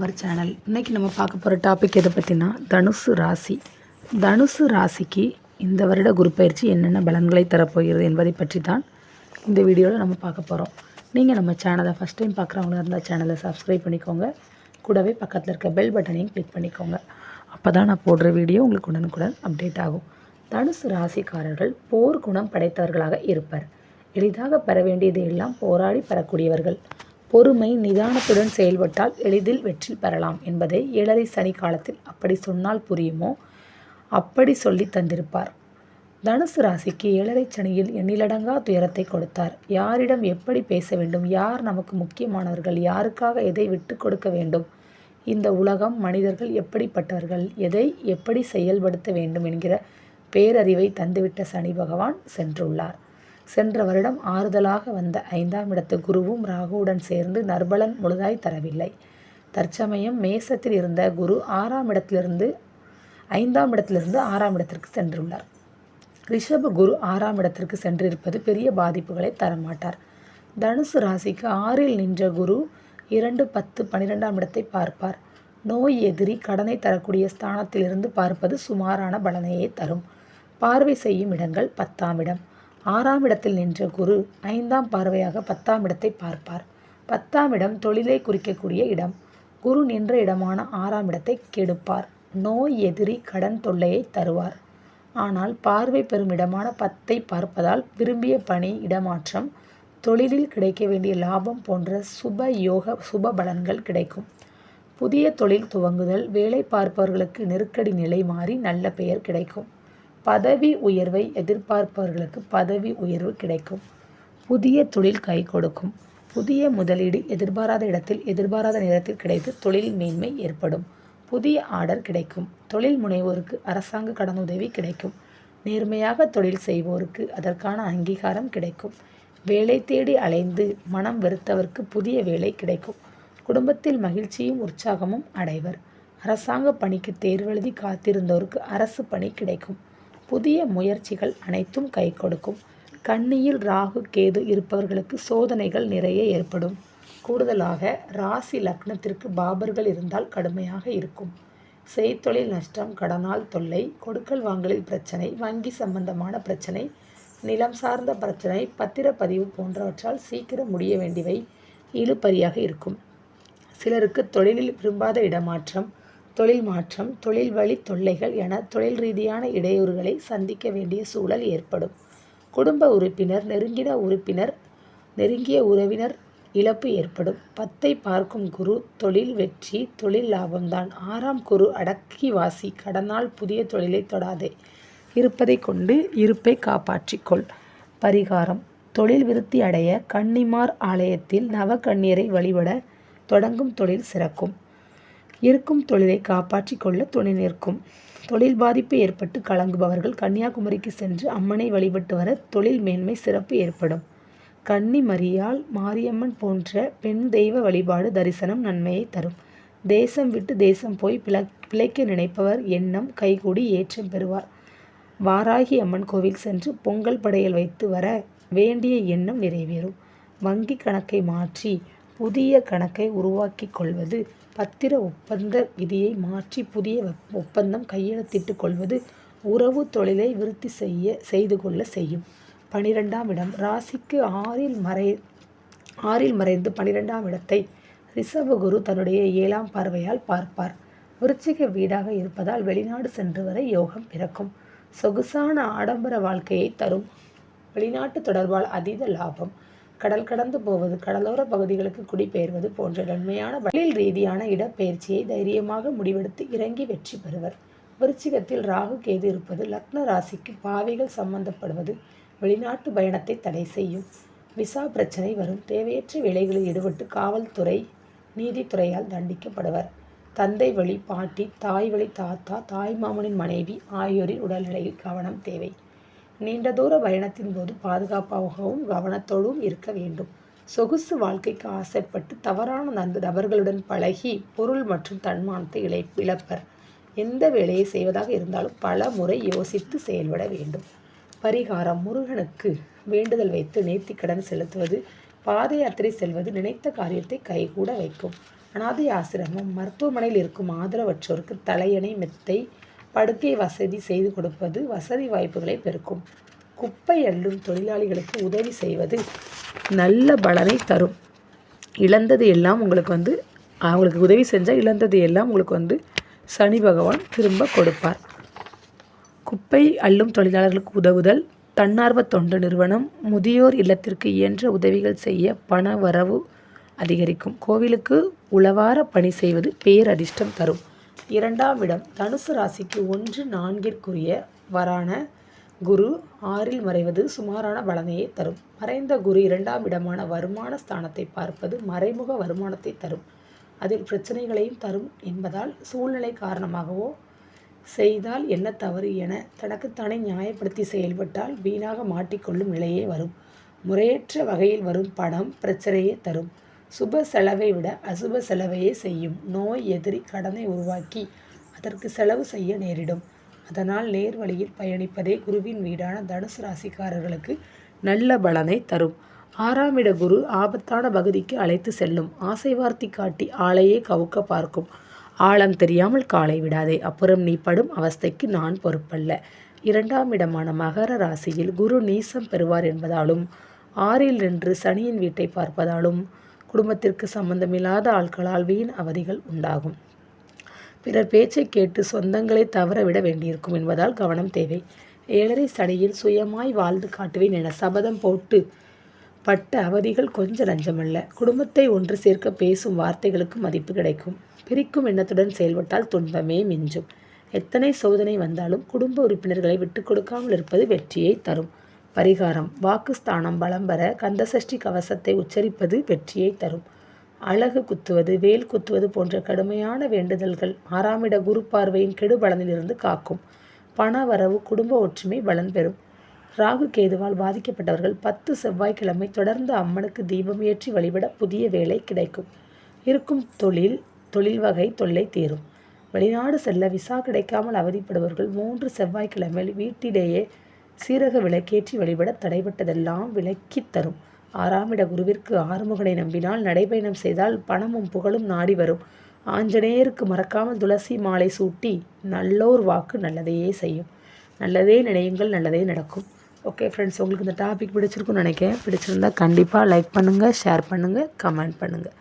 Our channel. இன்றைக்கி நம்ம பார்க்க போகிற டாபிக் எதை பற்றினா தனுசு ராசி. தனுசு ராசிக்கு இந்த வருட குரு பயிற்சி என்னென்ன பலன்களை தரப்போகிறது என்பதை பற்றி தான் இந்த வீடியோவில் நம்ம பார்க்க போகிறோம். நீங்கள் நம்ம சேனலை ஃபஸ்ட் டைம் பார்க்குறவங்களா இருந்தால் சேனலை சப்ஸ்கிரைப் பண்ணிக்கோங்க. கூடவே பக்கத்தில் இருக்க பெல் பட்டனையும் கிளிக் பண்ணிக்கோங்க. அப்போ தான் நான் போடுற வீடியோ உங்களுக்கு உடனுக்குடன் அப்டேட் ஆகும். தனுசு ராசிக்காரர்கள் போர் குணம் படைத்தவர்களாக இருப்பர். எளிதாக பெற வேண்டியது எல்லாம் போராடி பெறக்கூடியவர்கள். பொறுமை நிதானத்துடன் செயல்பட்டால் எளிதில் வெற்றி பெறலாம் என்பதை 7.5 சனி காலத்தில் அப்படி சொன்னால் புரியுமோ அப்படி சொல்லி தந்திருப்பார். தனுசு ராசிக்கு 7.5 சனியில் எண்ணிலடங்கா துயரத்தை கொடுத்தார். யாரிடம் எப்படி பேச வேண்டும், யார் நமக்கு முக்கியமானவர்கள், யாருக்காக எதை விட்டு கொடுக்க வேண்டும், இந்த உலகம் மனிதர்கள் எப்படிப்பட்டவர்கள், எதை எப்படி செயல்படுத்த வேண்டும் என்கிற பேரறிவை தந்துவிட்ட சனி பகவான் சென்றுள்ளார். சென்ற வருடம் ஆறுதலாக வந்த 5ஆம் இடத்து குருவும் ராகுவுடன் சேர்ந்து நற்பலன் முழுதாய் தரவில்லை. தற்சமயம் மேசத்தில் இருந்த குரு 5ஆம் இடத்திலிருந்து 6ஆம் இடத்திற்கு சென்றுள்ளார். ரிஷப குரு 6ஆம் இடத்திற்கு சென்றிருப்பது பெரிய பாதிப்புகளை தரமாட்டார். தனுசு ராசிக்கு 6இல் நின்ற குரு 2, 10, 12ஆம் இடத்தை பார்ப்பார். நோய் எதிரி கடனை தரக்கூடிய ஸ்தானத்திலிருந்து பார்ப்பது சுமாரான பலனையே தரும். பார்வை செய்யும் இடங்கள் 10ஆம் இடம். 6ஆம் இடத்தில் நின்ற குரு 5ஆம் பார்வையாக 10ஆம் இடத்தை பார்ப்பார். 10ஆம் இடம் தொழிலை குறிக்கக்கூடிய இடம். குரு நின்ற இடமான 6ஆம் இடத்தை கெடுப்பார். நோய் எதிரி கடன் தொல்லையை தருவார். ஆனால் பார்வை பெறும் இடமான 10ஐ பார்ப்பதால் விரும்பிய பணி இடமாற்றம், தொழிலில் கிடைக்க வேண்டிய லாபம் போன்ற சுப பலன்கள் கிடைக்கும். புதிய தொழில் துவங்குதல், வேலை பார்ப்பவர்களுக்கு நெருக்கடி நிலை மாறி நல்ல பெயர் கிடைக்கும். பதவி உயர்வை எதிர்பார்ப்பவர்களுக்கு பதவி உயர்வு கிடைக்கும். புதிய தொழில் கை கொடுக்கும். புதிய முதலீடு எதிர்பாராத இடத்தில் எதிர்பாராத நேரத்தில் கிடைத்து தொழில் மேன்மை ஏற்படும். புதிய ஆர்டர் கிடைக்கும். தொழில் முனைவோருக்கு அரசாங்க கடனுதவி கிடைக்கும். நேர்மையாக தொழில் செய்வோருக்கு அதற்கான அங்கீகாரம் கிடைக்கும். வேலை தேடி அலைந்து மனம் வெறுத்தவருக்கு புதிய வேலை கிடைக்கும். குடும்பத்தில் மகிழ்ச்சியும் உற்சாகமும் அடைவர். அரசாங்க பணிக்கு தேர்வெழுதி காத்திருந்தோருக்கு அரசு பணி கிடைக்கும். புதிய முயற்சிகள் அனைத்தும் கை கொடுக்கும். கன்னியில் ராகு கேது இருப்பவர்களுக்கு சோதனைகள் நிறைய ஏற்படும். கூடுதலாக ராசி லக்னத்திற்கு பாபர்கள் இருந்தால் கடுமையாக இருக்கும். செய்தொழில் நஷ்டம், கடனால் தொல்லை, கொடுக்கல் வாங்கலில் பிரச்சனை, வங்கி சம்பந்தமான பிரச்சனை, நிலம் சார்ந்த பிரச்சனை, பத்திரப்பதிவு போன்றவற்றால் சீக்கிரம் முடிய வேண்டியவை இழுபறியாக இருக்கும். சிலருக்கு தொழிலில் விரும்பாத இடமாற்றம், தொழில் மாற்றம், தொழில் வழி தொல்லைகள் என தொழில் ரீதியான இடையூறுகளை சந்திக்க வேண்டிய சூழல் ஏற்படும். குடும்ப உறுப்பினர், நெருங்கிய உறவினர் இழப்பு ஏற்படும். 10ஐ பார்க்கும் குரு தொழில் வெற்றி, தொழில் லாபம்தான். 6ஆம் குரு அடக்கி வாசி. கடனால் புதிய தொழிலை தொடாதே. இருப்பதை கொண்டு இருப்பை காப்பாற்றிக்கொள். பரிகாரம்: தொழில் விருத்தி அடைய கன்னிமார் ஆலயத்தில் நவகன்னியரை வழிபட தொடங்கும் தொழில் சிறக்கும். இருக்கும் தொழிலை காப்பாற்றி கொள்ள துணை நிற்கும். தொழில் பாதிப்பு ஏற்பட்டு கலங்குபவர்கள் கன்னியாகுமரிக்கு சென்று அம்மனை வழிபட்டு வர தொழில் மேன்மை சிறப்பு ஏற்படும். கன்னி மரியாள், மாரியம்மன் போன்ற பெண் தெய்வ வழிபாடு தரிசனம் நன்மையை தரும். தேசம் விட்டு தேசம் போய் பிழைக்க நினைப்பவர் எண்ணம் கைகூடி ஏற்றம் பெறுவார். வாராகி அம்மன் கோவில் சென்று பொங்கல் படையல் வைத்து வர வேண்டிய எண்ணம் நிறைவேறும். வங்கி கணக்கை மாற்றி புதிய கணக்கை உருவாக்கி கொள்வது, பத்திர ஒப்பந்த விதியை மாற்றி புதிய ஒப்பந்தம் கையெழுத்திட்டு கொள்வது உறவு தொழிலை விருத்தி செய்து கொள்ள செய்யும். 12ஆம் இடம். ராசிக்கு 6இல் மறைந்து 12ஆம் இடத்தை ரிஷபகுரு தன்னுடைய 7ஆம் பார்வையால் பார்ப்பார். விருச்சிக வீடாக இருப்பதால் வெளிநாடு சென்று வர யோகம் பிறக்கும். சொகுசான ஆடம்பர வாழ்க்கையை தரும். வெளிநாட்டு தொடர்பால் அதீத லாபம். கடல் கடந்து போவது, கடலோர பகுதிகளுக்கு குடிபெயர்வது போன்ற நன்மையான தொழில் ரீதியான இடப்பெயர்ச்சியை தைரியமாக முடிவெடுத்து இறங்கி வெற்றி பெறுவர். விருச்சிகத்தில் ராகு கேது இருப்பது லக்ன ராசிக்கு பாவிகள் சம்பந்தப்படுவது வெளிநாட்டு பயணத்தை தடை செய்யும். விசா பிரச்சனை வரும். தேவையற்ற வேலைகளில் ஈடுபட்டு காவல்துறை, நீதித்துறையால் தண்டிக்கப்படுவர். தந்தை வழி பாட்டி, தாய் வழி தாத்தா, தாய் மாமனின் மனைவி ஆகியோரின் உடல்நிலையில் கவனம் தேவை. நீண்ட தூர பயணத்தின் போது பாதுகாப்பாகவும் கவனத்தோடும் இருக்க வேண்டும். சொகுசு வாழ்க்கைக்கு ஆசைப்பட்டு தவறான நபர்களுடன் பழகி பொருள் மற்றும் தன்மானத்தை இழப்பர். எந்த வேலையை செய்வதாக இருந்தாலும் பல முறை யோசித்து செயல்பட வேண்டும். பரிகாரம்: முருகனுக்கு வேண்டுதல் வைத்து நேர்த்திக்கடன் செலுத்துவது, பாத யாத்திரை செல்வது நினைத்த காரியத்தை கைகூட வைக்கும். அனாதை ஆசிரமம், மருத்துவமனையில் இருக்கும் ஆதரவற்றோருக்கு தலையணை, மெத்தை, படுக்கை வசதி செய்து கொடுப்பது வசதி வாய்ப்புகளை பெருக்கும். குப்பை அள்ளும் தொழிலாளிகளுக்கு உதவி செய்வது நல்ல பலனை தரும். இழந்தது எல்லாம் உங்களுக்கு அவங்களுக்கு உதவி செஞ்சால் இழந்தது எல்லாம் உங்களுக்கு சனி பகவான் திரும்ப கொடுப்பார். குப்பை அள்ளும் தொழிலாளர்களுக்கு உதவுதல், தன்னார்வ தொண்டு நிறுவனம், முதியோர் இல்லத்திற்கு இயன்ற உதவிகள் செய்ய பண வரவு அதிகரிக்கும். கோவிலுக்கு உளவார பணி செய்வது பேரதிர்ஷ்டம் தரும். 2ஆம் இடம் தனுசு ராசிக்கு 1-4 வரான குரு 6இல் மறைவது சுமாரான பலனையே தரும். மறைந்த குரு 2ஆம் இடமான வருமான ஸ்தானத்தை பார்ப்பது மறைமுக வருமானத்தை தரும். அதில் பிரச்சனைகளையும் தரும் என்பதால் சூழ்நிலை காரணமாகவோ செய்தால் என்ன தவறு என தனக்குத்தானே நியாயப்படுத்தி செயல்பட்டால் வீணாக மாட்டிக்கொள்ளும் நிலையே வரும். முறையற்ற வகையில் வரும் பணம் பிரச்சனையே தரும். சுப செலவை விட அசுப செலவையே செய்யும். நோய் எதிரி கடனை உருவாக்கி அதற்கு செலவு செய்ய நேரிடும். அதனால் நேர் வழியில் பயணிப்பதே குருவின் வீடான தனுசு ராசிக்காரர்களுக்கு நல்ல பலனை தரும். 6ஆம் இட குரு ஆபத்தான பகுதிக்கு அழைத்து செல்லும். ஆசை வார்த்தை காட்டி ஆளையே கவுக்க பார்க்கும். ஆழம் தெரியாமல் காலை விடாதே, அப்புறம் நீ படும் அவஸ்தைக்கு நான் பொறுப்பல்ல. 2ஆம் இடமான மகர ராசியில் குரு நீசம் பெறுவார் என்பதாலும் 6இல் நின்று சனியின் வீட்டை பார்ப்பதாலும் குடும்பத்திற்கு சம்பந்தமில்லாத ஆட்களால் வீண் அவதிகள் உண்டாகும். பிறர் பேச்சை கேட்டு சொந்தங்களை தவற விட வேண்டியிருக்கும் என்பதால் கவனம் தேவை. 7.5 சனியில் சுயமாய் வாழ்ந்து காட்டுவேன் என சபதம் போட்டு பட்ட அவதிகள் கொஞ்சம் நஞ்சமல்ல. குடும்பத்தை ஒன்று சேர்க்க பேசும் வார்த்தைகளுக்கு மதிப்பு கிடைக்கும். பிரிக்கும் எண்ணத்துடன் செயல்பட்டால் துன்பமே மிஞ்சும். எத்தனை சோதனை வந்தாலும் குடும்ப உறுப்பினர்களை விட்டு கொடுக்காமல் இருப்பது வெற்றியை தரும். பரிகாரம்: வாக்குஸ்தானம் பலம் பெற கந்தசஷ்டி கவசத்தை உச்சரிப்பது வெற்றியை தரும். அழகு குத்துவது, வேல் குத்துவது போன்ற கடுமையான வேண்டுதல்கள் 6ஆம் இட குரு பார்வையின் கெடு பலனிலிருந்து காக்கும். பண வரவு, குடும்ப ஒற்றுமை பலன் பெறும். ராகு கேதுவால் பாதிக்கப்பட்டவர்கள் 10 செவ்வாய்க்கிழமை தொடர்ந்து அம்மனுக்கு தீபம் ஏற்றி வழிபட புதிய வேலை கிடைக்கும். இருக்கும் தொழில் வகை தொல்லை தீரும். வெளிநாடு செல்ல விசா கிடைக்காமல் அவதிப்படுபவர்கள் 3 செவ்வாய்க்கிழமையில் வீட்டிலேயே சீரக விளக்கேற்றி வழிபட தடைபட்டதெல்லாம் விலக்கித் தரும். 6ஆம் இட குருவிற்கு ஆறுமுகனை நம்பினால் நடைபயணம் செய்தால் பணமும் புகழும் நாடி வரும். ஆஞ்சநேயருக்கு மறக்காமல் துளசி மாலை சூட்டி நல்லோர் வாக்கு நல்லதையே செய்யும். நல்லதே நினையுங்கள், நல்லதே நடக்கும். ஓகே ஃப்ரெண்ட்ஸ், உங்களுக்கு இந்த டாபிக் பிடிச்சிருக்குன்னு நினைக்கிறேன். பிடிச்சிருந்தா கண்டிப்பாக லைக் பண்ணுங்கள், ஷேர் பண்ணுங்கள், கமெண்ட் பண்ணுங்கள்.